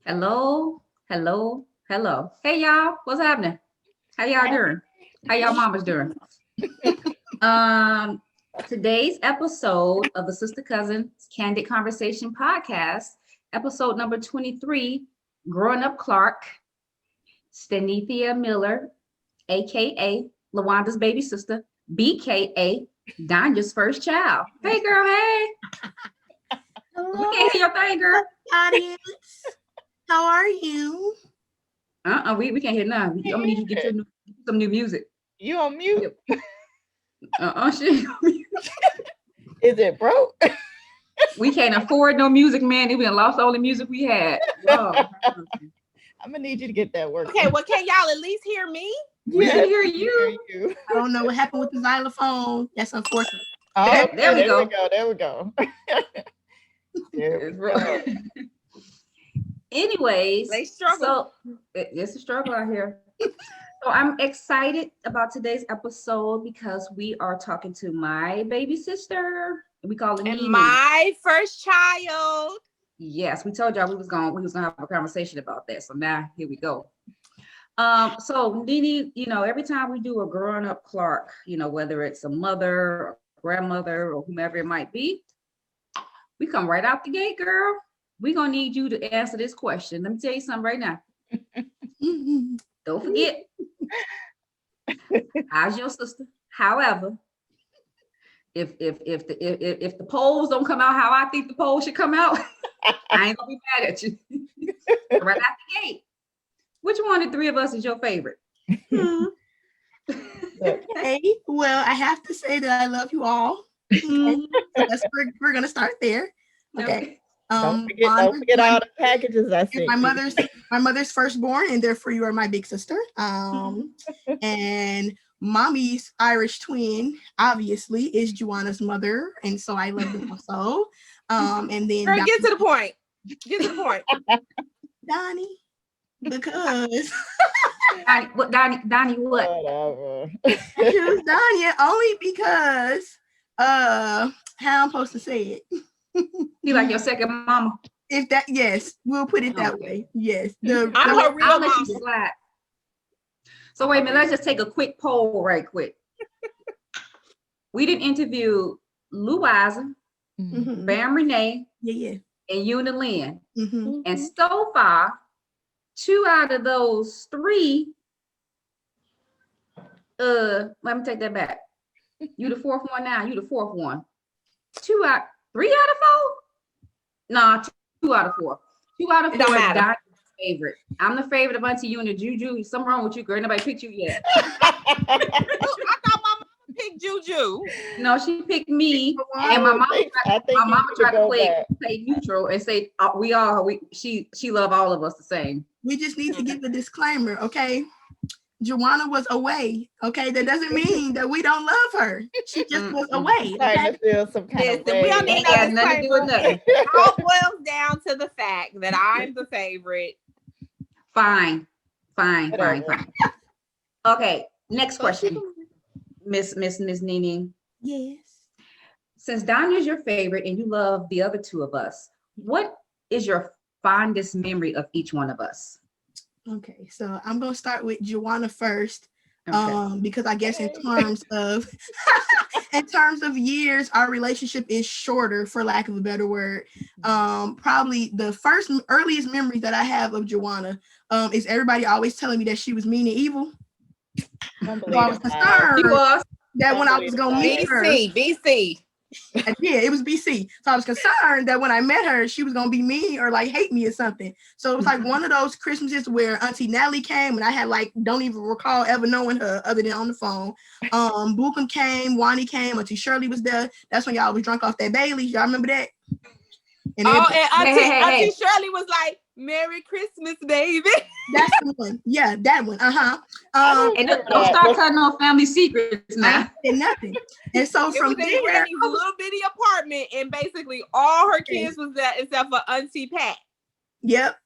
Hello, hello, hello. Hey y'all, what's happening? How y'all doing? How y'all mamas doing? Um, Today's episode of the Sister Cousins Candid Conversation podcast, episode number 23, Growing Up Clark, Stanethia Miller, aka Lawanda's baby sister, BKA Danya's first child. Hey girl, hey. We Hello, can't hear your thing, girl. audience. How are you? We can't hear none. I'm gonna need you to get some new music. You on mute? Shit. Is it broke? We can't afford no music, man. We done lost all the music we had. Oh, I'm gonna need you to get that work. Okay, well, can y'all at least hear me? we can hear we you. hear you. I don't know what happened with the xylophone. That's unfortunate. Oh, There- okay, there we go. There we go. There we go. Anyways, They struggle. so it's a struggle out here. So I'm excited about today's episode because we are talking to my baby sister. We call it And Nene. my first child. Yes, we told y'all we was gonna have a conversation about that. So now here we go. So Nene, every time we do a growing up Clark, whether it's a mother or grandmother or whomever it might be, we come right out the gate, girl. We're gonna need you to answer this question. Let me tell you something right now. Don't forget, how's your sister? However, if the polls don't come out how I think the polls should come out, I ain't gonna be mad at you. Right out the gate. Which one of the three of us is your favorite? Okay, well, I have to say that I love you all. Okay, so we're gonna start there. Okay. Don't Wanda, forget all the packages I you're sent. my mother's firstborn, and therefore you are my big sister. And mommy's Irish twin, obviously, is Joanna's mother, and so I love them also. And then Girl, get to the point. Get to the point. Donnie, because Donnie, what? Whatever. I choose Danya only because how I'm supposed to say it. You like your second mama? If that, yes, we'll put it that way. Yes. I'm her real I'll let you mama. slide. So wait a minute, let's just take a quick poll right quick. We didn't interview Louisa, Mhm. Bam Renee, Yeah. and Una Lynn. Mm-hmm. And so far, 2 out of those 3, let me take that back. You the fourth one now, you the fourth one. 3 out of 4? Nah, 2 out of 4. 2 out of It 4 don't is matter. Donnie's favorite. I'm the favorite of Auntie Una Juju. Something wrong with you, girl. Nobody picked you yet. I thought my mama picked Juju. No, she picked me, I and my mama think my you mama need tried to go play back. neutral and say she love all of us the same. We just need to give a disclaimer, okay? Joanna was away. Okay, that doesn't mean that we don't love her. She just was away. Starting Okay? to feel some kind of Listen, we don't way. need Ain't got nothing to do with nothing. It all boils down to the fact that I'm the favorite. Fine. Whatever. Okay, next question, Miss Nene. Yes. Since Donya's your favorite and you love the other 2 of us, what is your fondest memory of each one of us? Okay, so I'm gonna start with Joanna first. Okay. Because I guess in terms of years, our relationship is shorter, for lack of a better word. Probably the earliest memories that I have of Joanna is everybody always telling me that she was mean and evil. Don't So I was believe it. concerned She was. that when I was gonna meet her, BC. yeah, it was BC. So I was concerned that when I met her, she was gonna be mean or like hate me or something. So it was like one of those Christmases where Auntie Natalie came and I had don't even recall ever knowing her other than on the phone. Bukum came, Wani came, Auntie Shirley was there. That's when y'all was drunk off that Bailey. Y'all remember that? And And Auntie Hey. Shirley was like, "Merry Christmas, baby." that's the one. Yeah, that one. And don't start cutting off family secrets I now. ain't said nothing. And so It from was in there, Granny's little bitty apartment, and basically all her kids was there except for Auntie Pat. yep,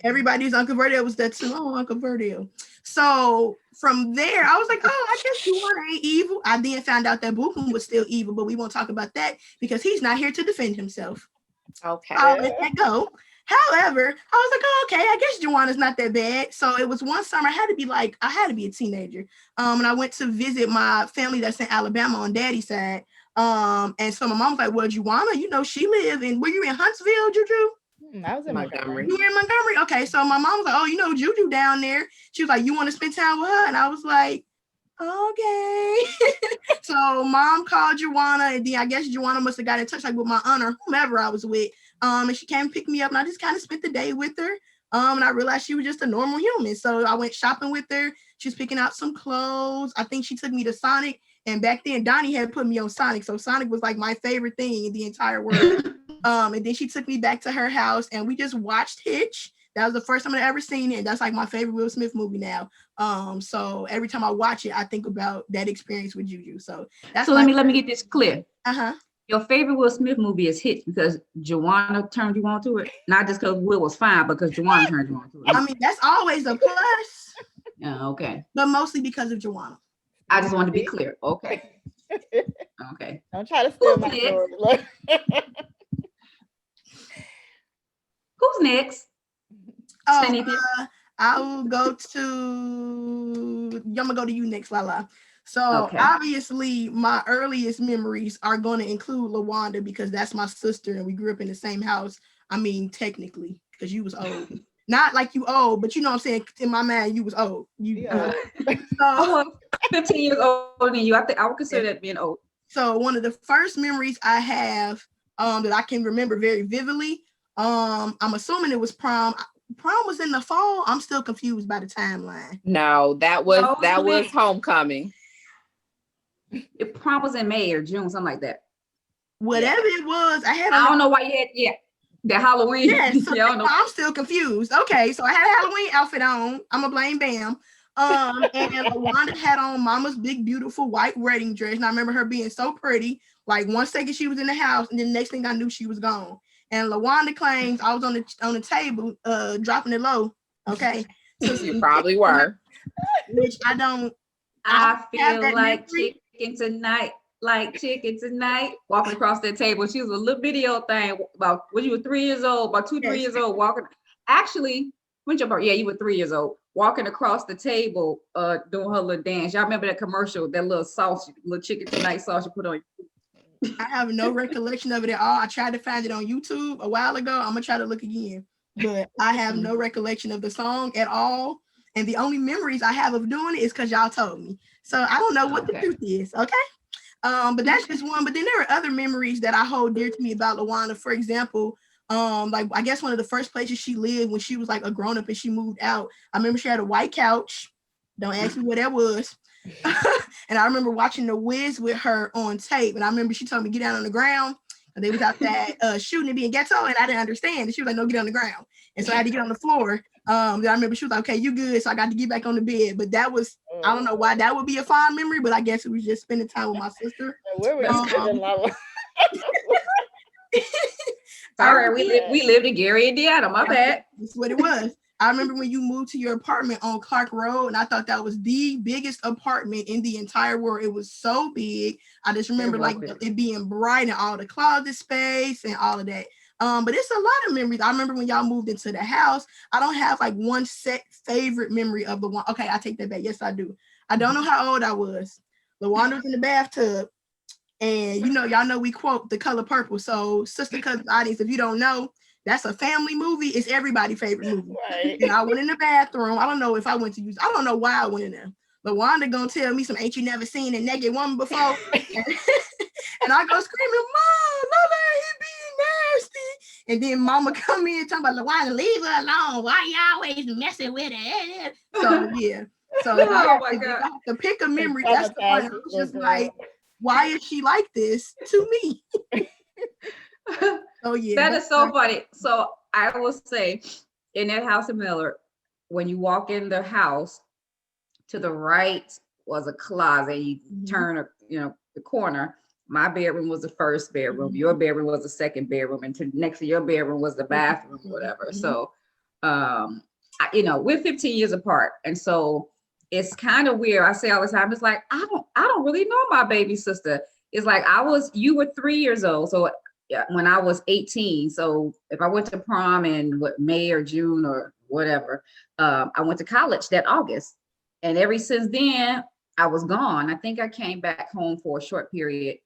everybody's Uncle Verdale was there too. Oh, Uncle Verdale. So from there, I was like, oh, I guess Joanna ain't evil. I then found out that Bukum was still evil, but we won't talk about that because he's not here to defend himself. Okay. I'll let that go. However, I was like, oh, okay, I guess Juwana's not that bad. So it was one summer, I had to be a teenager. And I went to visit my family that's in Alabama on daddy's side. And so my mom was like, well, Juwana, she live in, were you in Huntsville, Juju? I was in Montgomery. You were in Montgomery? Okay, so my mom was like, oh, Juju down there. She was like, you want to spend time with her? And I was like, okay. So mom called Juwana, and then I guess Juwana must have got in touch like with my aunt or whomever I was with. And she came and picked me up, and I just kind of spent the day with her. And I realized she was just a normal human. So I went shopping with her. She was picking out some clothes. I think she took me to Sonic. And back then, Donnie had put me on Sonic. So Sonic was like my favorite thing in the entire world. And then she took me back to her house, and we just watched Hitch. That was the first time I'd ever seen it. And that's like my favorite Will Smith movie now. So every time I watch it, I think about that experience with Juju. So that's so let me get this clear. Uh-huh. Your favorite Will Smith movie is Hitch because Juwana turned you on to it, not just because Will was fine, because Juwana turned you on to it. I mean, that's always a plus. Yeah, okay. But mostly because of Juwana. I just wanted to be clear. Okay. Okay. Don't try to steal my story. Look. Who's next? I will go to. I'm gonna go to you next, Lala. So okay. Obviously, my earliest memories are going to include Lawanda because that's my sister, and we grew up in the same house. I mean, technically, because you was old. Not like you old, but you know what I'm saying. In my mind, you was old. So 15 years older than you. I think I would consider that being old. So one of the first memories I have that I can remember very vividly. I'm assuming it was prom. Prom was in the fall. I'm still confused by the timeline. No, that was homecoming. Prom was in May or June, something like that. Whatever it was, I don't know why you had the Halloween. Yes, so I'm still confused. Okay, so I had a Halloween outfit on. I'm gonna blame Bam. And Lawanda had on Mama's big, beautiful white wedding dress. And I remember her being so pretty. Like 1 second she was in the house, and then the next thing I knew she was gone. And Lawanda claims I was on the table, dropping it low. Okay, so you probably were. Which I don't. I feel like chicken tonight. Like chicken tonight, walking across that table. She was a little bitty old thing. About when you were 3 years old, about 3 years old, walking. Actually, when you you were 3 years old, walking across the table, doing her little dance. Y'all remember that commercial, that little sauce, little chicken tonight sauce you put on. I have no recollection of it at all. I tried to find it on YouTube a while ago. I'm gonna try to look again, but I have no recollection of the song at all. And the only memories I have of doing it is because y'all told me. So I don't know what the truth is. Okay. But that's just one. But then there are other memories that I hold dear to me about Lawanda. For example, like I guess one of the first places she lived when she was like a grown-up and she moved out. I remember she had a white couch. Don't ask me what that was. And I remember watching The Wiz with her on tape. And I remember she told me get down on the ground. And they was out there shooting and being ghetto, and I didn't understand. And she was like, no, get on the ground. And so I had to get on the floor. Then I remember she was like, okay, you good. So I got to get back on the bed. But that was, I don't know why that would be a fond memory, but I guess it was just spending time with my sister. Where were you spending, Lala? Sorry, we lived in Gary, Indiana. My bad. That's what it was. I remember when you moved to your apartment on Clark Road, and I thought that was the biggest apartment in the entire world. It was so big. I just remember like it being bright and all the closet space and all of that. But it's a lot of memories. I remember when y'all moved into the house. I don't have like one set favorite memory of the one. Okay, I take that back. Yes, I do. I don't know how old I was. Lawanda was in the bathtub. And y'all know we quote The Color Purple. So Sista-Cousins audience, if you don't know, that's a family movie. It's everybody's favorite movie. Right. And I went in the bathroom. I don't know if I went to use. I don't know why I went in there. Lawanda gonna tell me some ain't you never seen a naked woman before. And I go screaming, Mom, Lola, he being nasty. And then Mama come in talking about Lawanda, leave her alone. Why you always messing with her? So yeah. So if I have to pick a memory, that's the one. It's just like, why is she like this to me? Oh yeah, that is so funny. So I will say, in that house in Miller, when you walk in the house, to the right was a closet. You turn, the corner. My bedroom was the first bedroom. Your bedroom was the second bedroom, and next to your bedroom was the bathroom, whatever. So, we're 15 years apart, and so it's kind of weird. I say all the time, it's like I don't really know my baby sister. It's like you were 3 years old, so yeah, when I was 18. So if I went to prom in May or June or whatever, I went to college that August. And ever since then, I was gone. I think I came back home for a short period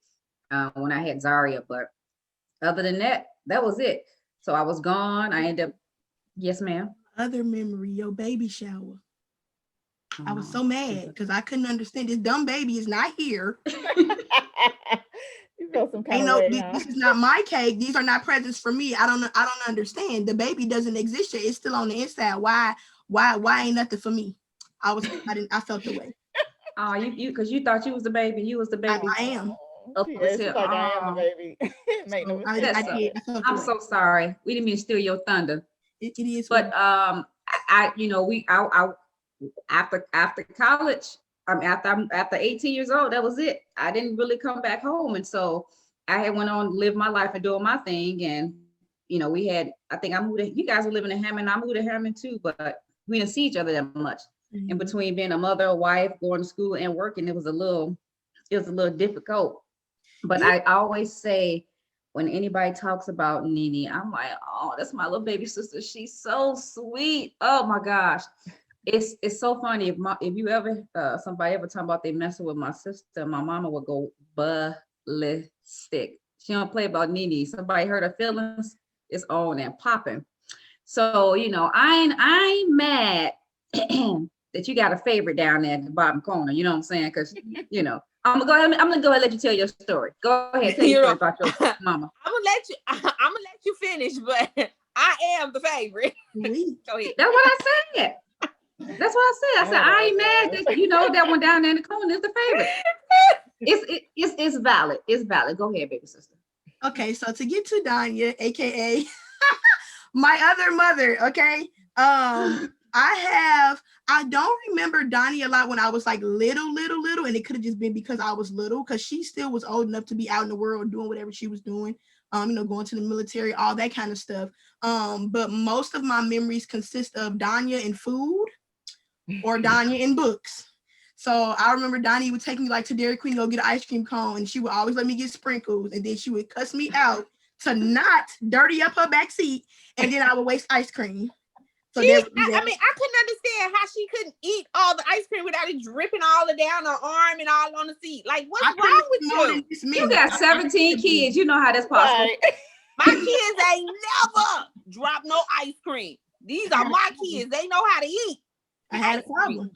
when I had Zaria, but other than that, that was it. So I was gone. I ended up, yes, ma'am. Other memory, your baby shower. I was so Oh, mad because I couldn't understand this dumb baby is not here. You feel some kind Ain't of no, way, huh? this is not my cake. These are not presents for me. I don't understand. The baby doesn't exist yet. It's still on the inside. Why ain't nothing for me? I felt the way. Oh, because you thought you was the baby. You was the baby. I am. Up Yeah, was she's here. like, I am the Oh, baby. Make no So I mistake. that's did. I felt the I'm way. so sorry. We didn't mean to steal your thunder. It is. But I you know, I after college, after 18 years old, that was it. I didn't really come back home. And so I had went on to live my life and doing my thing. And you know, I think I moved you guys were living in Hammond, I moved to Hammond too, but we didn't see each other that much. Mhm. In between being a mother, a wife, going to school and working, it was a little difficult. But I always say, when anybody talks about Nene, I'm like, oh, that's my little baby sister. She's so sweet. Oh my gosh. It's so funny. If you ever somebody ever talk about they messing with my sister, my mama would go ballistic. She don't play about Nene. Somebody hurt her feelings, it's on and popping. So you know, I ain't mad that you got a favorite down there at the bottom corner. You know what I'm saying? Because you know, I'm gonna go ahead and let you tell your story. Go ahead, tell your story about your mama. I'm gonna let you finish, but I am the favorite. Sweet. Go ahead. That's what I said. That's what I said. I said I ain't mad that you know that one down there in the corner is the favorite. It's valid. It's valid. Go ahead, baby sister. Okay, so to get to Danya, aka my other mother, okay. I don't remember Donnie a lot when I was like little, and it could have just been because I was little, because she still was old enough to be out in the world doing whatever she was doing, you know, going to the military, all that kind of stuff. But most of my memories consist of Danya and food or Danya and books. So I remember Donnie would take me like to Dairy Queen to go get an ice cream cone, and she would always let me get sprinkles, and then she would cuss me out to not dirty up her back seat, and then I would waste ice cream. So I mean, I couldn't understand how she couldn't eat all the ice cream without it dripping all down her arm and all on the seat. Like, what's wrong with you? You got 17 kids. You know how that's possible. Right. My kids ain't never dropped no ice cream. These are my kids. They know how to eat. I had a problem.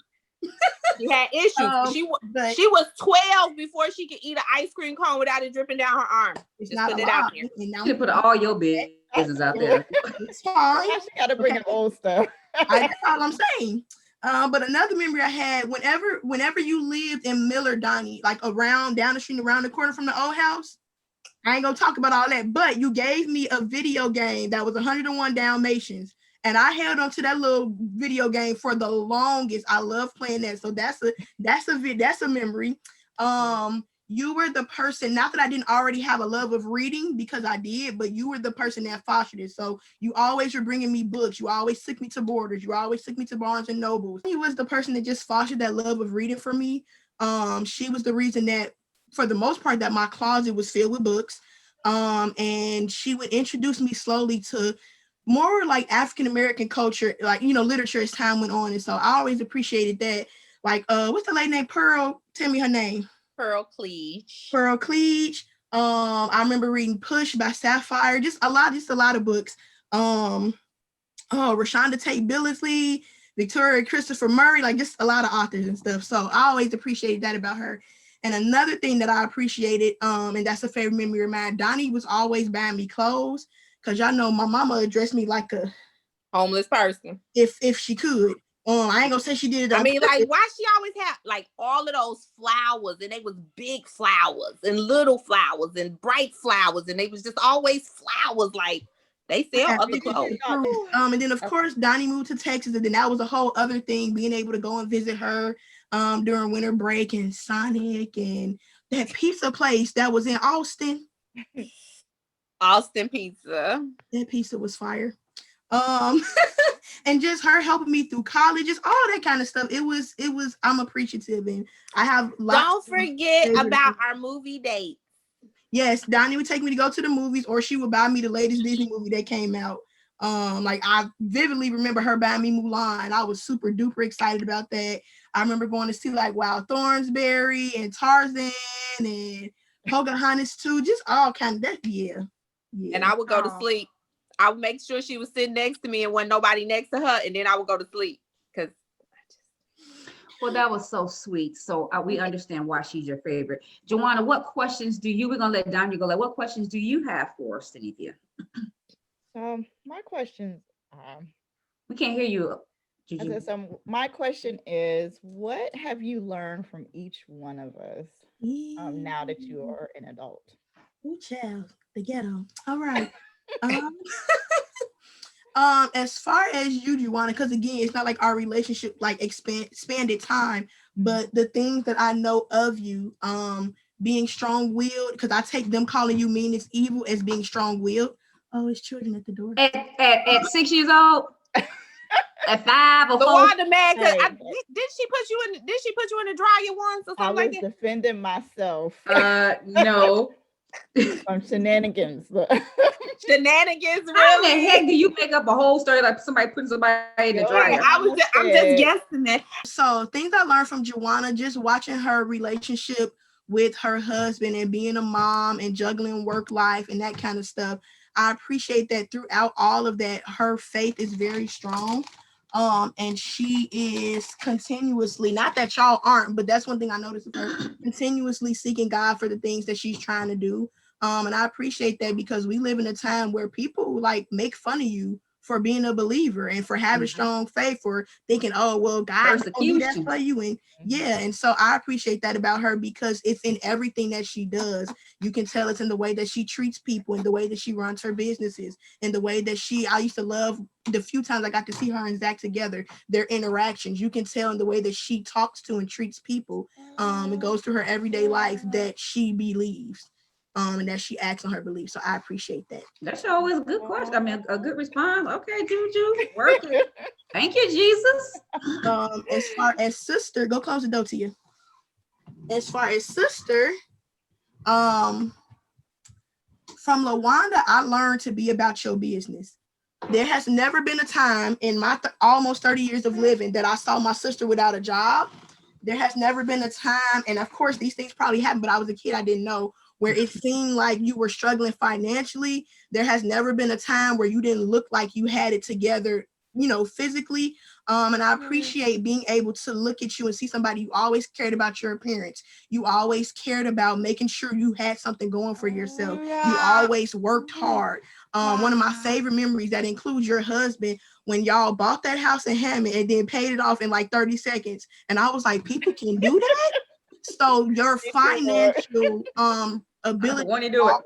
She had issues. She was 12 before she could eat an ice cream cone without it dripping down her arm. It's Just not put a it lot. out there. You can put all your business out there. It's fine. She got to bring up old stuff. That's all I'm saying. But another memory I had, whenever you lived in Miller, Donnie, like around down the street, around the corner from the old house, I ain't gonna talk about all that, but you gave me a video game that was 101 Dalmatians, and I held on to that little video game for the longest. I love playing that, so that's a memory. You were the person, not that I didn't already have a love of reading, because I did, but you were the person that fostered it. So you always were bringing me books. You always took me to Borders. You always took me to Barnes and Nobles. He was the person that just fostered that love of reading for me. She was the reason that, for the most part, that my closet was filled with books. And she would introduce me slowly to more like African-American culture, like, you know, literature as time went on. And so I always appreciated that. Like, what's the lady named Pearl? Tell me her name. Pearl Cleage. I remember reading Push by Sapphire, just a lot of books. Rashonda Tate Billingsley, Victoria Christopher Murray, like just a lot of authors and stuff. So I always appreciated that about her. And another thing that I appreciated, and that's a favorite memory of mine, Donnie was always buying me clothes, because y'all know my mama addressed me like a homeless person. If she could. I ain't gonna say she did it. I mean, like, why she always have like all of those flowers, and they was big flowers and little flowers and bright flowers, and they was just always flowers. Like, they sell other clothes. And then of course Donnie moved to Texas, and then that was a whole other thing, being able to go and visit her during winter break, and Sonic, and that pizza place that was in Austin. Austin Pizza. That pizza was fire. And just her helping me through college, just all that kind of stuff. It was, I'm appreciative, and I have Don't forget about our movie date. Yes, Donnie would take me to go to the movies, or she would buy me the latest Disney movie that came out. Like I vividly remember her buying me Mulan. I was super duper excited about that. I remember going to see like Wild Thornsberry and Tarzan and Pocahontas too, just all kind of that. Yeah. And I would go to sleep. I would make sure she was sitting next to me and wasn't nobody next to her, and then I would go to sleep because. Well, that was so sweet. So we understand why she's your favorite. Joanna, what questions do you? We're gonna let Danya go. Like, what questions do you have for Stanethia? My questions. We can't hear you. I said, so my question is, what have you learned from each one of us now that you are an adult? Ooh, child, the ghetto. All right. As far as you, Juana, because again, it's not like our relationship like expanded time, but the things that I know of you, being strong-willed, because I take them calling you mean as evil as being strong-willed. Oh, it's children at the door. At 6 years old, at 5 or 4. Lawanda, man, did she put you in? Did she put you in the dryer once or something like that? I was defending myself. No. From shenanigans. Shenanigans, really? How in the heck do you make up a whole story like somebody putting somebody in the dryer? I'm just guessing that. So things I learned from Joanna, just watching her relationship with her husband and being a mom and juggling work life and that kind of stuff. I appreciate that throughout all of that, her faith is very strong. And she is continuously, not that y'all aren't, but that's one thing I noticed of her, continuously seeking God for the things that she's trying to do. And I appreciate that because we live in a time where people like make fun of you for being a believer and for having strong faith, for thinking, oh, well, God will do that for you. And yeah, and so I appreciate that about her because it's in everything that she does. You can tell it's in the way that she treats people, in the way that she runs her businesses, in the way that I used to love the few times I got to see her and Zach together, their interactions. You can tell in the way that she talks to and treats people. It goes through her everyday life that she believes. And that she acts on her beliefs. So I appreciate that. That's always a good question. I mean, a good response. Okay, Juju, working. Thank you, Jesus. As far as sister, go close the door to you. As far as sister, from Lawanda, I learned to be about your business. There has never been a time in my almost 30 years of living that I saw my sister without a job. There has never been a time, and of course, these things probably happened, but I was a kid, I didn't know, where it seemed like you were struggling financially. There has never been a time where you didn't look like you had it together, physically. And I appreciate being able to look at you and see somebody you always cared about your appearance. You always cared about making sure you had something going for yourself. You always worked hard. One of my favorite memories that includes your husband when y'all bought that house in Hammond and then paid it off in like 30 seconds. And I was like, people can do that? So your financial ability, Want to do it?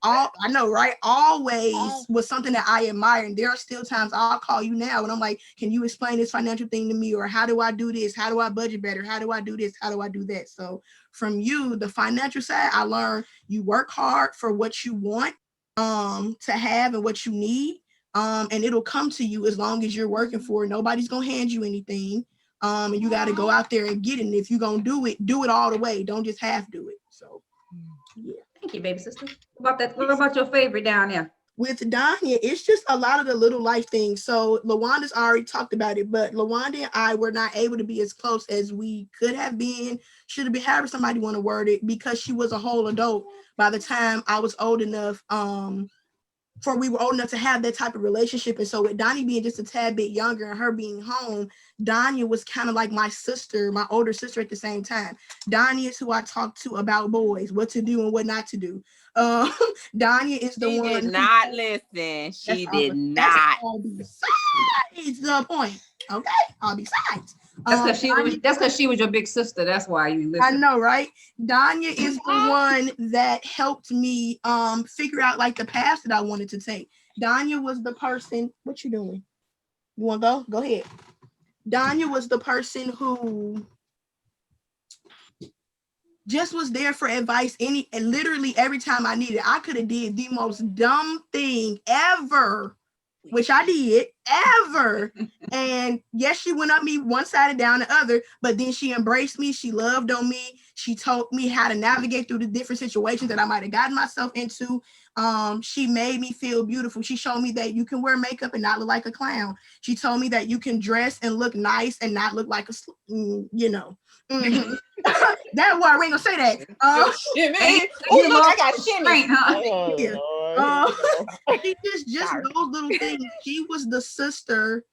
I know, right? Always was something that I admire. And there are still times I'll call you now and I'm like, can you explain this financial thing to me? Or how do I do this? How do I budget better? How do I do this? How do I do that? So from you, the financial side, I learned you work hard for what you want to have and what you need. And it'll come to you as long as you're working for it. Nobody's going to hand you anything. And you got to go out there and get it. And if you're going to do it all the way. Don't just half do it. So, yeah. Thank you, baby sister. What about your favorite down there? With Danya, it's just a lot of the little life things. So Lawanda's already talked about it, but Lawanda and I were not able to be as close as we could have been, should have been, however somebody want to word it, because she was a whole adult by the time I was old enough, we were old enough to have that type of relationship. And so with Donnie being just a tad bit younger and her being home, Danya was kind of like my sister, my older sister at the same time. Danya is who I talk to about boys, what to do and what not to do. Danya is the one. She did not listen. She did not. Besides the point. Okay, all besides. That's because she was your big sister. That's why you listen. I know, right? Danya is the one that helped me figure out like the path that I wanted to take. Danya was the person. What you doing? You want to go? Go ahead. Danya was the person who just was there for advice literally every time I needed. I could have did the most dumb thing ever which I did, ever. And yes, she went up me one side and down the other, but then she embraced me. She loved on me. She told me how to navigate through the different situations that I might have gotten myself into. She made me feel beautiful. She showed me that you can wear makeup and not look like a clown. She told me that you can dress and look nice and not look like a, you know. Mm-hmm. That word, we ain't gonna say that. Shimmy. Oh, look, I got shimmy. Oh, Yeah. Lord. She just Sorry. those little things. She was the sister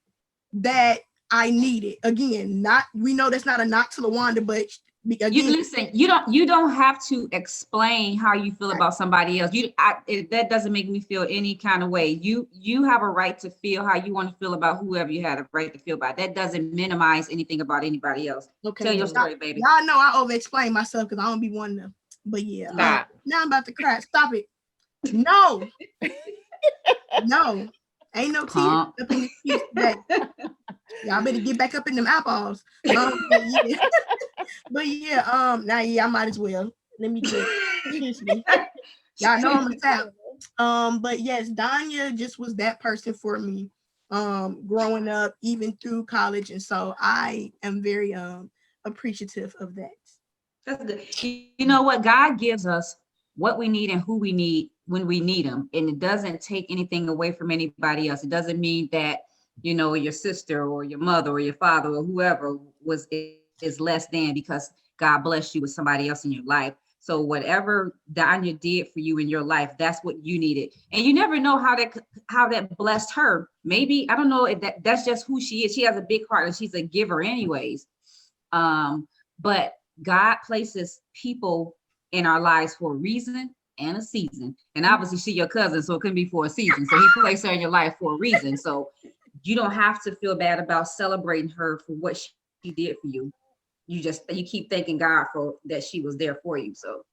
that I needed. Again, not we know that's not a knock to Lawanda, but You again, listen. You don't have to explain how you feel about somebody else. That doesn't make me feel any kind of way. You have a right to feel how you want to feel about whoever you had a right to feel about. That doesn't minimize anything about anybody else. okay, Tell your story, baby. y'all know I over explain myself because I don't be wanting to. But yeah, Stop. now I'm about to cry. Stop it. No, no, ain't no tears Pump. up in this piece today. Y'all better get back up in them eyeballs. But yeah, now yeah, I might as well. Let me get kiss me. Y'all know I'm a tap. But yes, Danya just was that person for me. Growing up, even through college, and so I am very appreciative of that. That's good. You know what? God gives us what we need and who we need when we need them, and it doesn't take anything away from anybody else. It doesn't mean that your sister or your mother or your father or whoever is less than because God blessed you with somebody else in your life. So whatever Danya did for you in your life, that's what you needed, and you never know how that blessed her. Maybe I don't know if that's just who she is. She has a big heart and she's a giver, anyways. But God places people in our lives for a reason and a season. And obviously she's your cousin, so it couldn't be for a season. So he placed her in your life for a reason. So you don't have to feel bad about celebrating her for what she did for you. You keep thanking God for that she was there for you. So,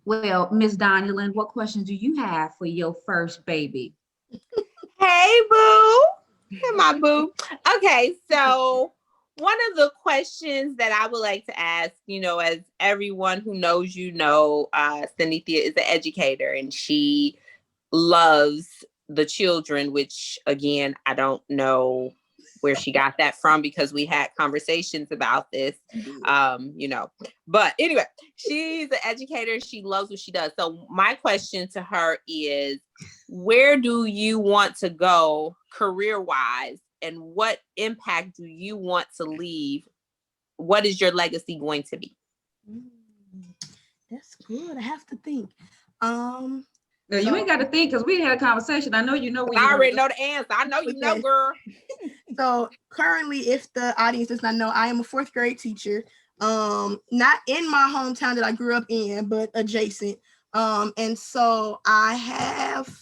well, Miss Donulin, what questions do you have for your first baby? Hey, boo. Hey, my boo. Okay, so one of the questions that I would like to ask, as everyone who knows Stanethia is an educator and she loves the children, which again, I don't know where she got that from because we had conversations about this, but anyway, she's an educator. She loves what she does. So my question to her is, where do you want to go career-wise, and what impact do you want to leave? What is your legacy going to be? That's good. I have to think. No, you ain't got to think because we had a conversation. I know you know. I already know the answer. I know you know, girl. So currently, if the audience does not know, I am a 4th grade teacher. Not in my hometown that I grew up in, but adjacent. And so I have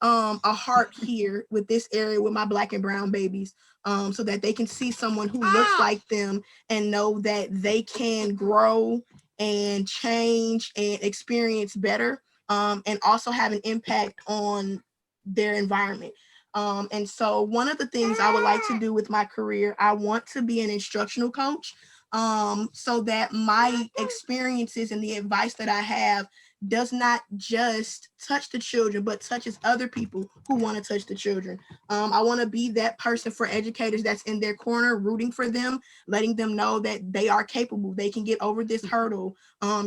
a heart here with this area with my Black and brown babies, so that they can see someone who looks like them and know that they can grow and change and experience better, and also have an impact on their environment. And so one of the things I would like to do with my career, I want to be an instructional coach, so that my experiences and the advice that I have does not just touch the children, but touches other people who want to touch the children. I want to be that person for educators that's in their corner, rooting for them, letting them know that they are capable. They can get over this hurdle.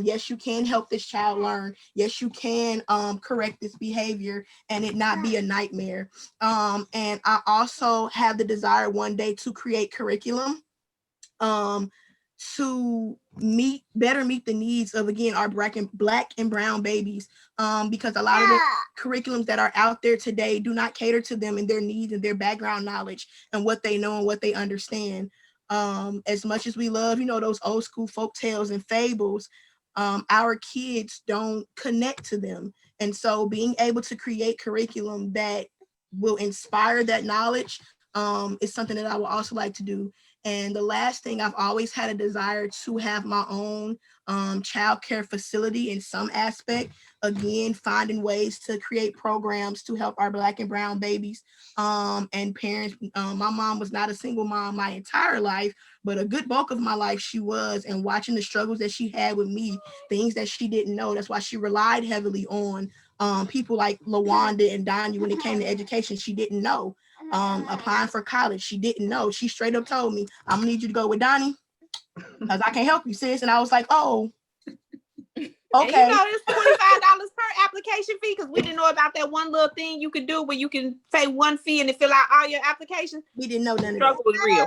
Yes, you can help this child learn. Yes, you can correct this behavior and it not be a nightmare. And I also have the desire one day to create curriculum to better meet the needs of, again, our Black and brown babies, because a lot of the curriculums that are out there today do not cater to them and their needs and their background knowledge and what they know and what they understand. As much as we love, those old school folk tales and fables, our kids don't connect to them. And so being able to create curriculum that will inspire that knowledge is something that I would also like to do. And the last thing, I've always had a desire to have my own childcare facility in some aspect. Again, finding ways to create programs to help our Black and brown babies and parents. My mom was not a single mom my entire life, but a good bulk of my life she was. And watching the struggles that she had with me, things that she didn't know. That's why she relied heavily on people like Lawanda and Donnie when it came to education. She didn't know. Applying for college, she didn't know. She straight up told me, I'm gonna need you to go with Donnie because I can't help you, sis. And I was like, oh, okay. And you know, it's $25 per application fee because we didn't know about that one little thing you could do where you can pay one fee and then fill out all your applications. We didn't know none of that. Struggle was real.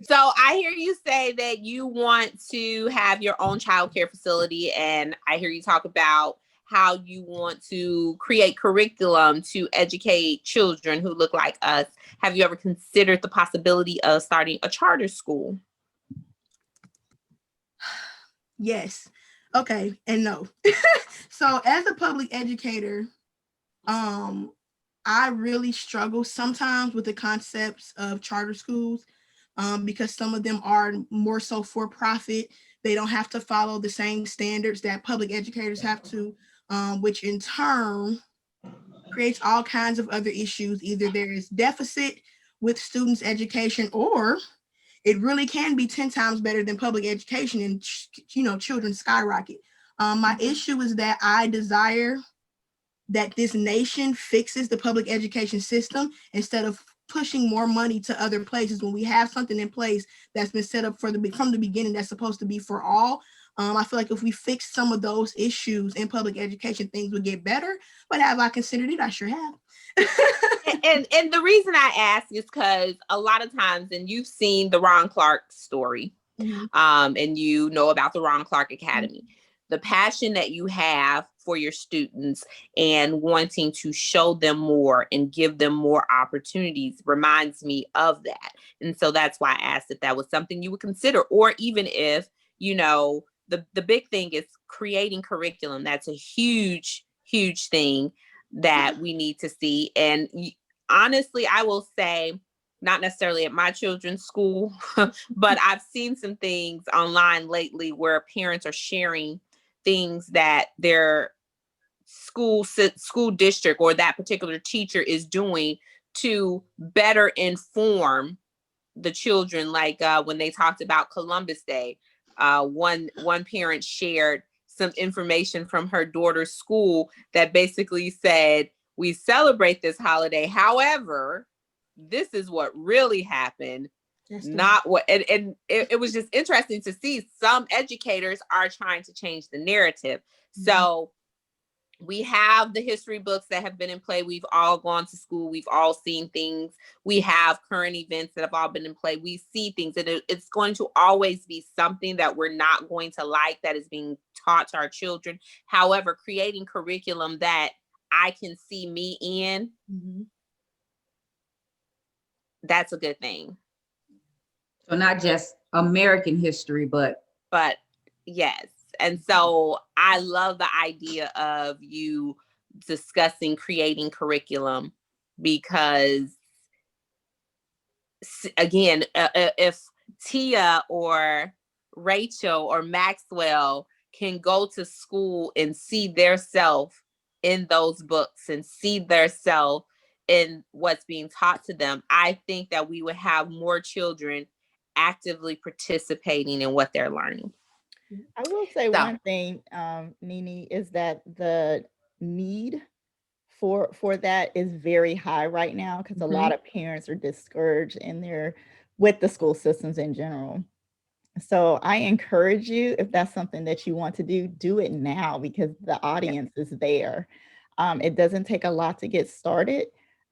So I hear you say that you want to have your own childcare facility, and I hear you talk about how you want to create curriculum to educate children who look like us. Have you ever considered the possibility of starting a charter school? Yes. Okay. And no. So as a public educator, I really struggle sometimes with the concepts of charter schools because some of them are more so for profit. They don't have to follow the same standards that public educators have to, which in turn creates all kinds of other issues. Either there is deficit with students' education, or it really can be 10 times better than public education, and children skyrocket. My issue is that I desire that this nation fixes the public education system instead of pushing more money to other places when we have something in place that's been set up from the beginning that's supposed to be for all. I feel like if we fix some of those issues in public education, things would get better. But have I considered it? I sure have. and the reason I ask is because a lot of times, and you've seen the Ron Clark story, and you know about the Ron Clark Academy, the passion that you have for your students and wanting to show them more and give them more opportunities reminds me of that. And so that's why I asked if that was something you would consider, or even if, the big thing is creating curriculum. That's a huge, huge thing that we need to see. And honestly, I will say, not necessarily at my children's school, but I've seen some things online lately where parents are sharing things that their school district or that particular teacher is doing to better inform the children. Like when they talked about Columbus Day, one parent shared some information from her daughter's school that basically said, we celebrate this holiday. However, this is what really happened. Not what, and it was just interesting to see some educators are trying to change the narrative. So we have the history books that have been in play. We've all gone to school. We've all seen things. We have current events that have all been in play. We see things, and it's going to always be something that we're not going to like that is being taught to our children. However, creating curriculum that I can see me in, that's a good thing. So not just American history, but yes. And so I love the idea of you discussing creating curriculum because, again, if Tia or Rachel or Maxwell can go to school and see their self in those books and see their self in what's being taught to them, I think that we would have more children actively participating in what they're learning. I will say one thing, Nini, is that the need for that is very high right now because a lot of parents are discouraged with the school systems in general. So I encourage you, if that's something that you want to do it now because the audience is there. It doesn't take a lot to get started.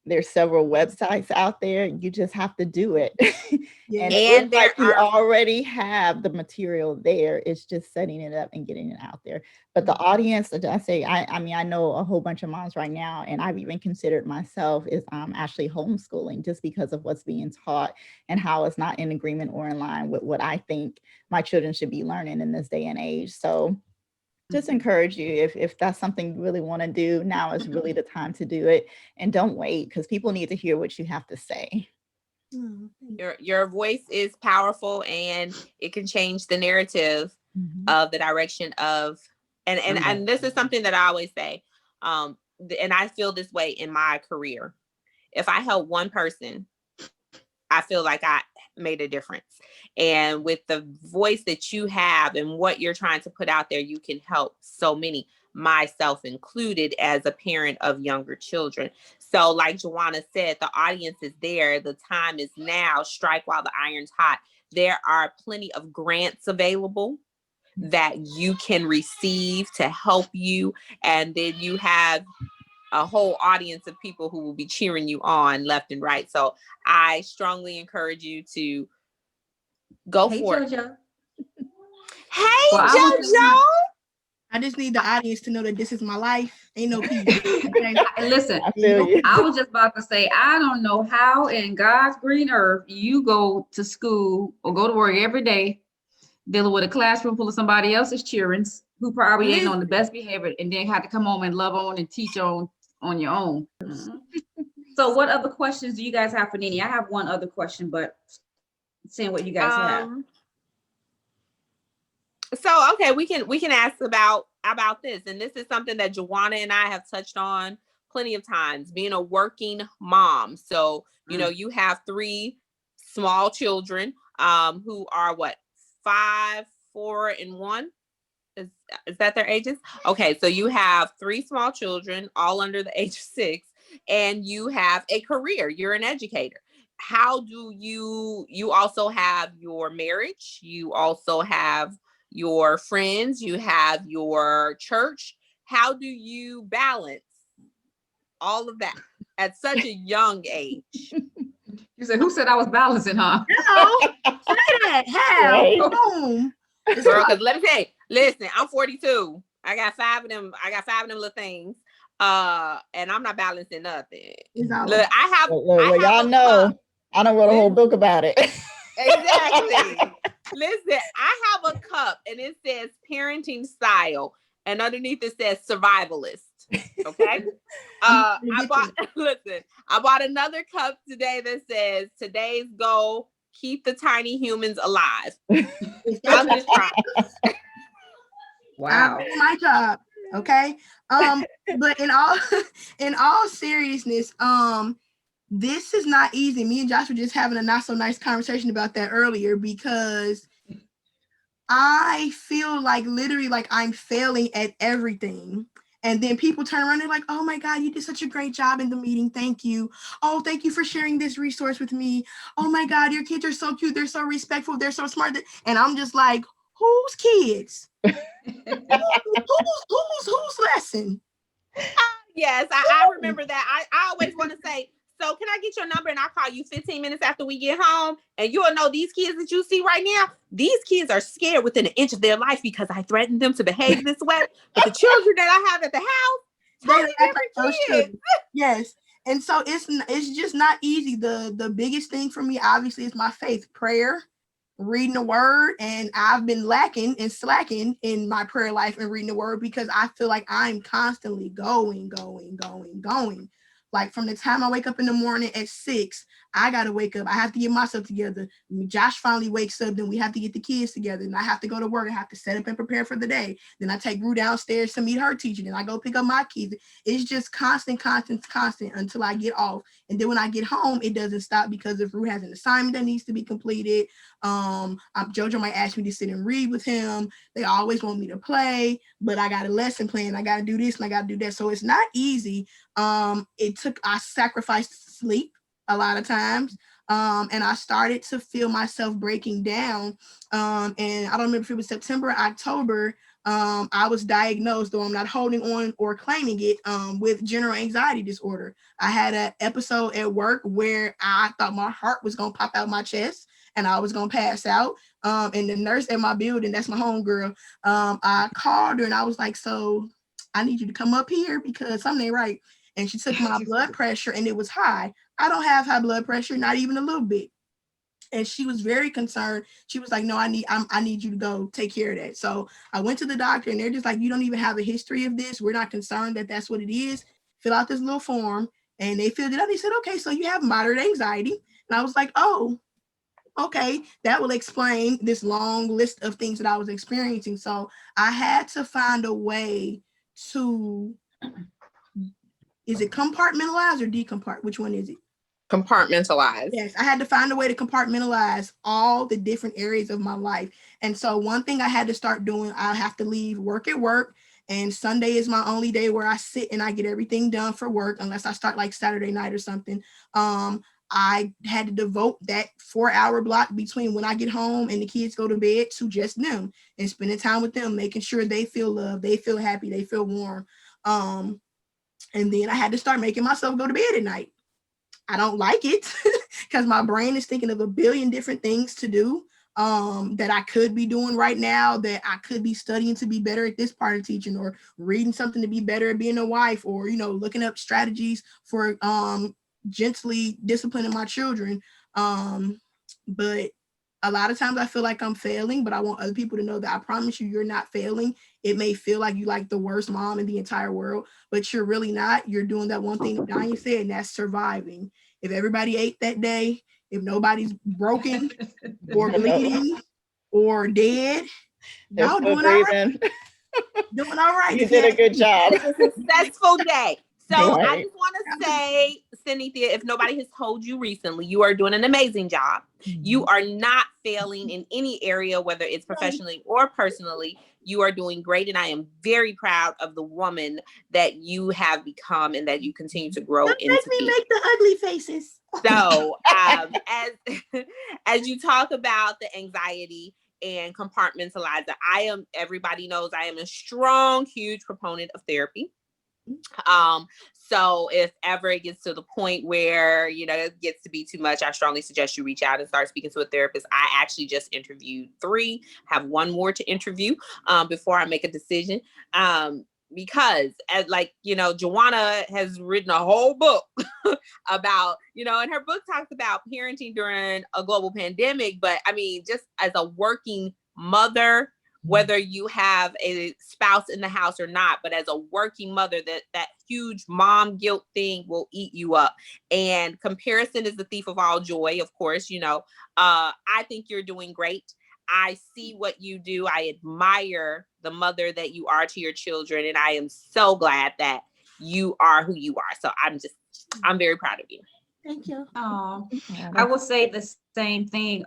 There's several websites out there. You just have to do it. And it looks like you already have the material there. It's just setting it up and getting it out there. But the audience, I know a whole bunch of moms right now, and I've even considered myself is actually homeschooling just because of what's being taught and how it's not in agreement or in line with what I think my children should be learning in this day and age. So just encourage you, if that's something you really want to do, now is really the time to do it. And don't wait, because people need to hear what you have to say. Your voice is powerful, and it can change the narrative of the direction of, and this is something that I always say, and I feel this way in my career. If I help one person, I feel like I made a difference. And with the voice that you have and what you're trying to put out there, you can help so many, myself included, as a parent of younger children. So like Joanna said, the audience is there. The time is now. Strike while the iron's hot. There are plenty of grants available that you can receive to help you. And then you have a whole audience of people who will be cheering you on left and right. So I strongly encourage you to go for it. Hey, JoJo. I just need the audience to know that this is my life. Ain't no peace. Listen, I was just about to say, I don't know how in God's green earth you go to school or go to work every day dealing with a classroom full of somebody else's children who probably ain't on the best behavior, and then have to come home and love on and teach on your own. So what other questions do you guys have for Nini? I have one other question, but seeing what you guys have. So okay, we can ask about this, and this is something that Joanna and I have touched on plenty of times, being a working mom. So you know, you have 3 small children who are what, 5, 4, and 1. Is that their ages? Okay, so you have 3 small children, all under the age of 6, and you have a career. You're an educator. How do you also have your marriage, you also have your friends, you have your church. How do you balance all of that at such a young age? You said, who said I was balancing, huh? No, say that. How? Right. Boom. Girl, because let me tell you, listen, I'm 42. I got 5 of them little things. And I'm not balancing nothing. Look, I have y'all know cup. I don't wrote a whole book about it. Exactly. Listen, I have a cup and it says parenting style, and underneath it says survivalist. Okay. I bought another cup today that says today's goal, keep the tiny humans alive. I'm just trying. Wow. My job. Okay. But in all seriousness, this is not easy. Me and Josh were just having a not so nice conversation about that earlier, because I feel like literally like I'm failing at everything. And then people turn around and they're like, oh my God, you did such a great job in the meeting. Thank you. Oh, thank you for sharing this resource with me. Oh my God, your kids are so cute. They're so respectful. They're so smart. And I'm just like, whose kids? whose lesson? Yes, I remember that. I always want to say, so can I get your number and I'll call you 15 minutes after we get home, and you'll know these kids that you see right now, these kids are scared within an inch of their life because I threatened them to behave this way. But the children that I have at the house, totally different kids. Yes. And so it's just not easy. The biggest thing for me, obviously, is my faith, prayer, reading the word. And I've been lacking and slacking in my prayer life and reading the word, because I feel like I'm constantly going. Like from the time I wake up in the morning at 6, I got to wake up. I have to get myself together. Josh finally wakes up. Then we have to get the kids together. And I have to go to work. I have to set up and prepare for the day. Then I take Rue downstairs to meet her teacher. Then I go pick up my kids. It's just constant until I get off. And then when I get home, it doesn't stop, because if Rue has an assignment that needs to be completed, JoJo might ask me to sit and read with him. They always want me to play, but I got a lesson plan. I got to do this and I got to do that. So it's not easy. I sacrificed sleep a lot of times. And I started to feel myself breaking down. And I don't remember if it was September or October. I was diagnosed, though I'm not holding on or claiming it, with general anxiety disorder. I had an episode at work where I thought my heart was going to pop out my chest and I was going to pass out. And the nurse at my building, that's my homegirl, I called her and I was like, so I need you to come up here because something ain't right. And she took my blood pressure and it was high. I don't have high blood pressure, not even a little bit. And she was very concerned. She was like, no, I need you to go take care of that. So I went to the doctor and they're just like, you don't even have a history of this. We're not concerned that that's what it is. Fill out this little form. And they filled it out. They said, okay, so you have moderate anxiety. And I was like, oh, okay, that will explain this long list of things that I was experiencing. So I had to find a way to, is it compartmentalize or decompart? Which one is it? Compartmentalize. Yes, I had to find a way to compartmentalize all the different areas of my life. And so one thing I had to start doing, I have to leave work at work. And Sunday is my only day where I sit and I get everything done for work, unless I start like Saturday night or something. I had to devote that 4-hour block between when I get home and the kids go to bed to just them and spending time with them, making sure they feel loved, they feel happy, they feel warm. And then I had to start making myself go to bed at night. I don't like it because my brain is thinking of a billion different things to do that I could be doing right now, that I could be studying to be better at this part of teaching, or reading something to be better at being a wife, or, looking up strategies for gently disciplining my children. But a lot of times I feel like I'm failing, but I want other people to know that I promise you're not failing. It may feel like you like the worst mom in the entire world, but you're really not. You're doing that one thing that Diane said, and that's surviving. If everybody ate that day, if nobody's broken or bleeding or dead, y'all doing all right. Doing all right. You did a good job. It's a successful day. So Right. I just want to say, Stanethia, if nobody has told you recently, you are doing an amazing job. You are not failing in any area, whether it's professionally or personally. You are doing great. And I am very proud of the woman that you have become and that you continue to grow into. Let me make the ugly faces. So as you talk about the anxiety and compartmentalizer, everybody knows I am a strong, huge proponent of therapy. So if ever it gets to the point where, it gets to be too much, I strongly suggest you reach out and start speaking to a therapist. I actually just interviewed 3, have 1 more to interview before I make a decision. Because Joanna has written a whole book about, and her book talks about parenting during a global pandemic. But I mean, just as a working mother, whether you have a spouse in the house or not, but as a working mother, that huge mom guilt thing will eat you up. And comparison is the thief of all joy, of course. I think you're doing great. I see what you do. I admire the mother that you are to your children. And I am so glad that you are who you are. So I'm very proud of you. Thank you. I will say the same thing.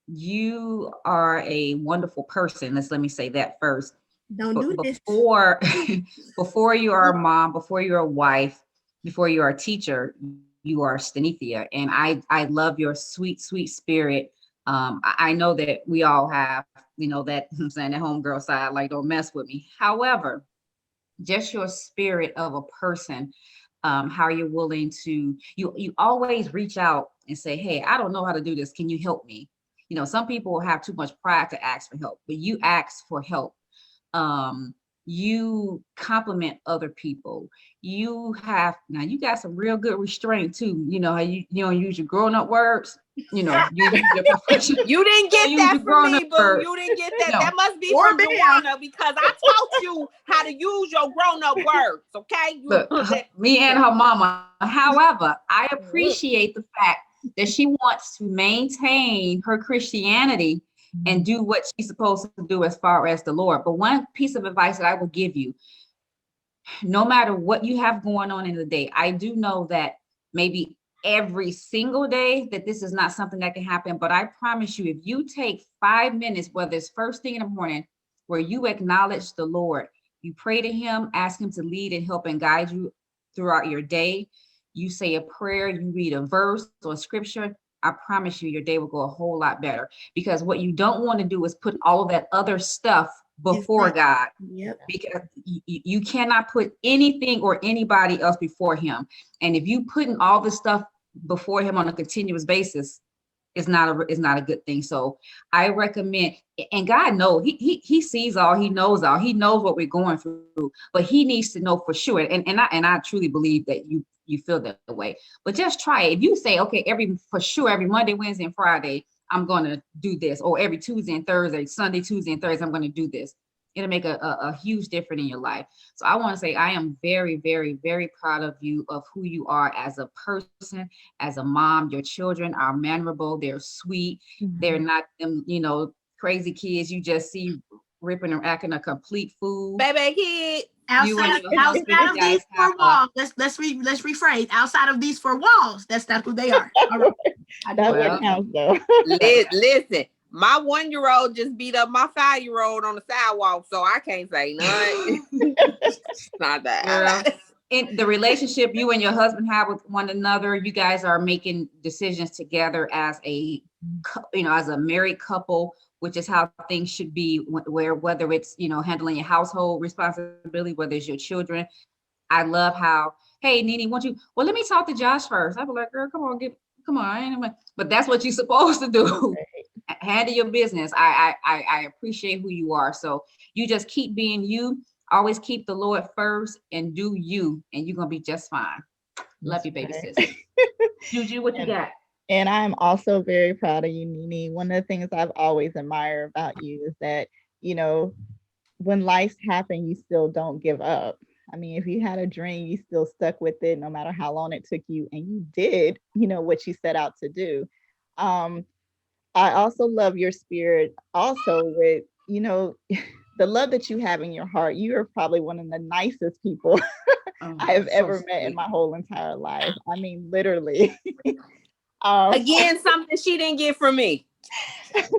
You are a wonderful person. Let me say that first. Don't do this. Before you are a mom, before you're a wife, before you are a teacher, you are Stanethia. And I love your sweet, sweet spirit. I know that we all have, that I'm saying, that homegirl side, like, don't mess with me. However, just your spirit of a person, how you're willing to, you always reach out and say, hey, I don't know how to do this. Can you help me? Some people have too much pride to ask for help, but you ask for help. You compliment other people. You got some real good restraint too. How you don't use your grown-up words. You didn't get that from me, boo. You didn't get that. That must be from Joanna, because I taught you how to use your grown-up words. Okay. Look, me and her mama. However, I appreciate the fact that she wants to maintain her Christianity and do what she's supposed to do as far as the Lord. But one piece of advice that I will give you, no matter what you have going on in the day, I do know that maybe every single day that this is not something that can happen, but I promise you, if you take 5 minutes, whether it's first thing in the morning, where you acknowledge the Lord, you pray to him, ask him to lead and help and guide you throughout your day. You say a prayer, you read a verse or scripture, I promise you your day will go a whole lot better. Because what you don't want to do is put all of that other stuff before God. Yep. Because you cannot put anything or anybody else before him. And if you putting all the stuff before him on a continuous basis, it's not a good thing. So I recommend, and God knows, he sees all, he knows all, he knows what we're going through, but he needs to know for sure. And I truly believe that you feel that way, but just try it. If you say, okay, every Monday, Wednesday, and Friday, I'm going to do this, or every Tuesday and Thursday, Sunday, Tuesday and Thursday, I'm going to do this. it'll make a huge difference in your life. So I want to say I am very, very, very proud of you, of who you are as a person, as a mom. Your children are memorable. They're sweet. They're not them, crazy kids you just see ripping or acting a complete fool. Baby kid. Outside of these four walls, let's rephrase. Outside of these four walls, that's not who they are. All right. That's what counts, though. Listen, my 1-year-old just beat up my 5-year-old on the sidewalk, so I can't say nothing. It's not that. In the relationship you and your husband have with one another, you guys are making decisions together as as a married couple, which is how things should be, where whether it's, handling your household responsibility, whether it's your children. I love how, hey, Nene, let me talk to Josh first. I'd be like, girl, come on. But that's what you're supposed to do. Handle your business. I appreciate who you are. So you just keep being you. Always keep the Lord first and do you, and you're going to be just fine. Love you, baby sis. Juju, what you got? And I'm also very proud of you, Nene. One of the things I've always admired about you is that, when life happens, you still don't give up. I mean, if you had a dream, you still stuck with it, no matter how long it took you, and you did, what you set out to do. I also love your spirit also with, the love that you have in your heart. You are probably one of the nicest people I have ever met in my whole entire life. I mean, literally. Again, something she didn't get from me.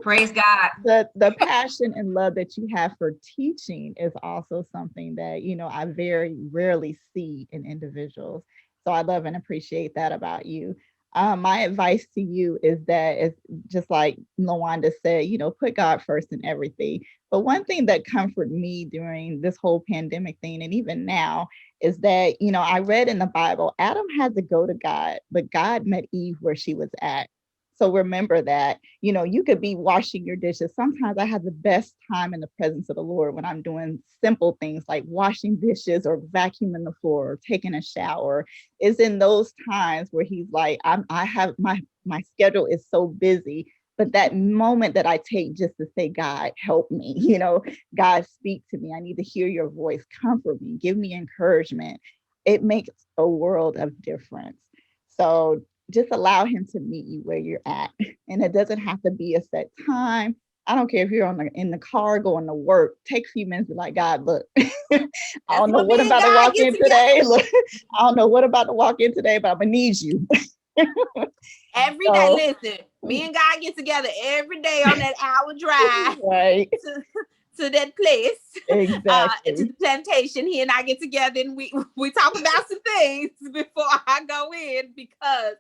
Praise God. The passion and love that you have for teaching is also something that, I very rarely see in individuals. So I love and appreciate that about you. My advice to you is that it's just like Lawanda said, put God first in everything. But one thing that comforted me during this whole pandemic thing, and even now, is that, I read in the Bible, Adam had to go to God, but God met Eve where she was at. So remember that, you could be washing your dishes. Sometimes I have the best time in the presence of the Lord when I'm doing simple things like washing dishes or vacuuming the floor or taking a shower. It's in those times where he's like, I have my schedule is so busy, but that moment that I take just to say, God, help me, God, speak to me. I need to hear your voice, comfort me, give me encouragement. It makes a world of difference. So just allow him to meet you where you're at. And it doesn't have to be a set time. I don't care if you're in the car going to work, take a few minutes, be like, God, look, I don't know what I'm about to walk in today. Look, I don't know what I'm about to walk in today, but I'm gonna need you. Every day, listen, me and God get together every day on that hour drive right to that place, exactly. to the plantation. He and I get together and we talk about some things before I go in because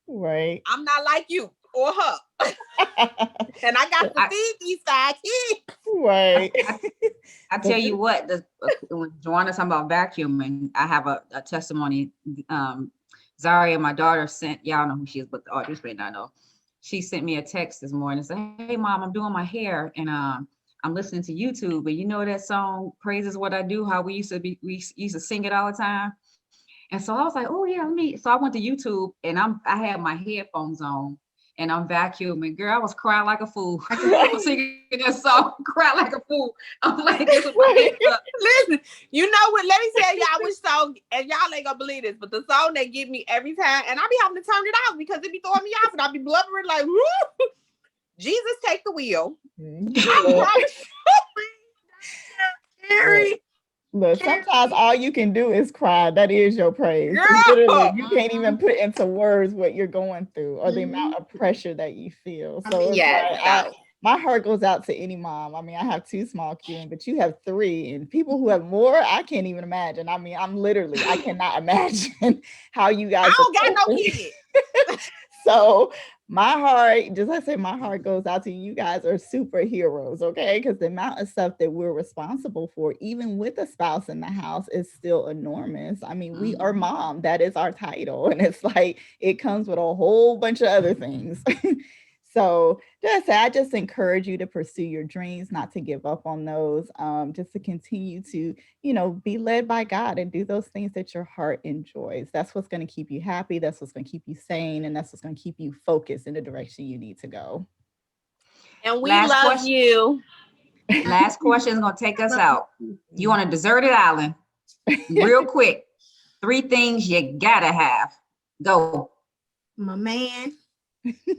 right, I'm not like you or her. And I got to feed these 5 kids. Right. I tell you what, when Joanna's talking about vacuuming, I have a testimony. Zaria, my daughter, sent, y'all know who she is, but the audience may not know. She sent me a text this morning and said, hey, Mom, I'm doing my hair and I'm listening to YouTube. And you know that song, Praise is What I Do, how we used to sing it all the time. And so I was like, oh yeah, so I went to YouTube and I had my headphones on and I'm vacuuming. Girl, I was crying like a fool. I was singing that song, crying like a fool. I'm like, this is my hands up. Listen, you know what? Let me tell y'all which song, and y'all ain't gonna believe this, but the song that get me every time, and I be having to turn it off because it be throwing me off, and I be blubbering like, woo! Jesus, take the wheel. I promise Carrie. Look, sometimes all you can do is cry. That is your praise. Literally, you can't even put into words what you're going through or the amount of pressure that you feel. So my heart goes out to any mom. I mean, I have 2 small children, but you have 3, and people who have more, I can't even imagine. I mean, I cannot imagine how you guys. I don't got no kids. So my heart goes out to you. You guys are superheroes, okay? Because the amount of stuff that we're responsible for, even with a spouse in the house, is still enormous. I mean, we are mom. That is our title. And it's like, it comes with a whole bunch of other things. So I just encourage you to pursue your dreams, not to give up on those, just to continue to, be led by God and do those things that your heart enjoys. That's what's going to keep you happy. That's what's going to keep you sane. And that's what's going to keep you focused in the direction you need to go. And we love you. Last question is gonna take us out. You on a deserted island, real quick. 3 things you gotta have. Go. My man.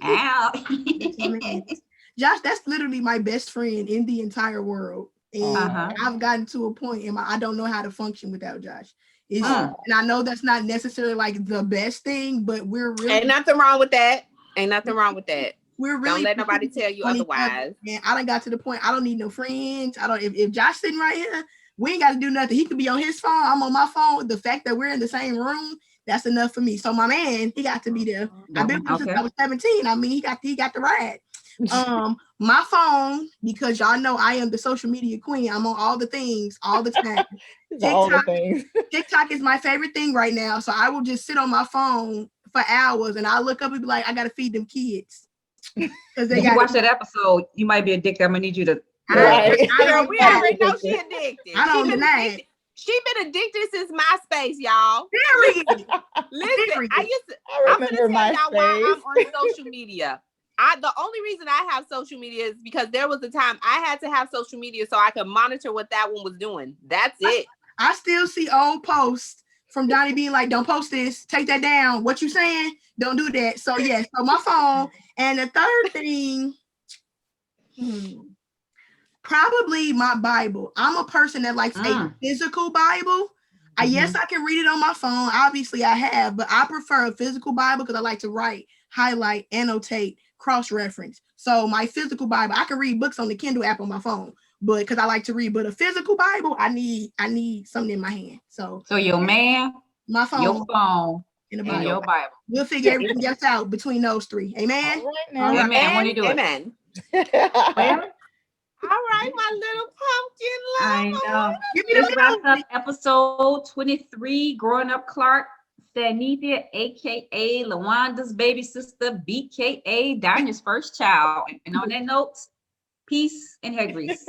Out. My man. Josh, that's literally my best friend in the entire world. And I've gotten to a point in I don't know how to function without Josh. And I know that's not necessarily like the best thing, but we're really ain't nothing wrong with that. Ain't nothing wrong with that. We're really don't let nobody tell you otherwise. And I done got to the point I don't need no friends. I don't if Josh sitting right here, we ain't got to do nothing. He could be on his phone. I'm on my phone. The fact that we're in the same room, that's enough for me. So my man, he got to be there. I've been with him since I was 17. I mean, he got the ride. My phone, because y'all know I am the social media queen. I'm on all the things all the time. TikTok is my favorite thing right now. So I will just sit on my phone for hours and I'll look up and be like, I gotta feed them kids. If you watch that episode, you might be addicted. I'm gonna need you to we already know she addicted. I don't deny it. She been addicted since MySpace, y'all. Period. Listen, I remember MySpace. Y'all why I'm on social media. The only reason I have social media is because there was a time I had to have social media so I could monitor what that one was doing. That's it. I still see old posts from Donnie being like, don't post this, take that down. What you saying? Don't do that. So yes, so my phone. And the third thing, probably my Bible. I'm a person that likes a physical Bible. Yes, I can read it on my phone. Obviously I have, but I prefer a physical Bible because I like to write, highlight, annotate, cross-reference. So my physical Bible, I can read books on the Kindle app on my phone, but because I like to read, but a physical Bible, I need something in my hand. So your man, my phone, your phone, and your Bible. We'll figure everything else out between those 3. Amen. All right, now. Amen. When you do Amen. Well, all right, my little pumpkin love. I know. This wraps up episode 23, Growing Up Clark. Stanethia, aka Lawanda's baby sister, BKA Dinah's first child. And on that note, peace and hair grease.